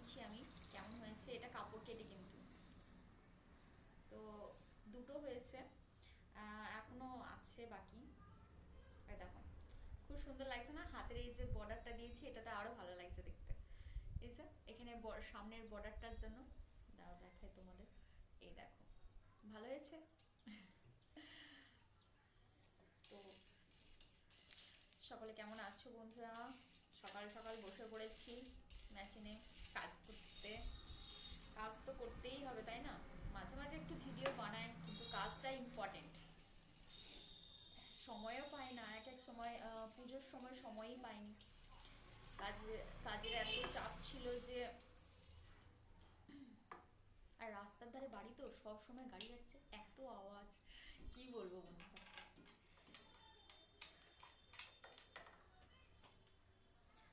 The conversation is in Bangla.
নিচ্ছি আমি কেমন হয়েছে। এটা কাপড় কেটে কিন্তু, তো দুটো হয়েছে, এখনো আছে বাকি। এই দেখো, খুব সুন্দর লাগছে না? হাতের এই যে বর্ডারটা দিয়েছি এটাতে আরো ভালো লাগছে দেখতে। এই যে এখানে সামনের বর্ডারটার জন্য, দাঁড়াও দেখাই তোমাদের। এই দেখো, ভালো হয়েছে। তো সকলে কেমন আছো বন্ধুরা? সকাল সকাল বসে পড়েছি মেশিনে কাজ করতে। কাজ তো করতেই হবে, তাই না? মাঝে মাঝে একটু ভিডিও বানাই, কিন্তু কাজটা ইম্পর্টেন্ট। সময়ও পাই না, এক এক সময় পুজোর সময় সময়ই পাইনি। কাজে কাজের এত চাপ ছিল যে, আর রাস্তার ধারে বাড়ি তো, সব সময় গাড়ি যাচ্ছে, এত আওয়াজ, কি বলবো বন্ধু।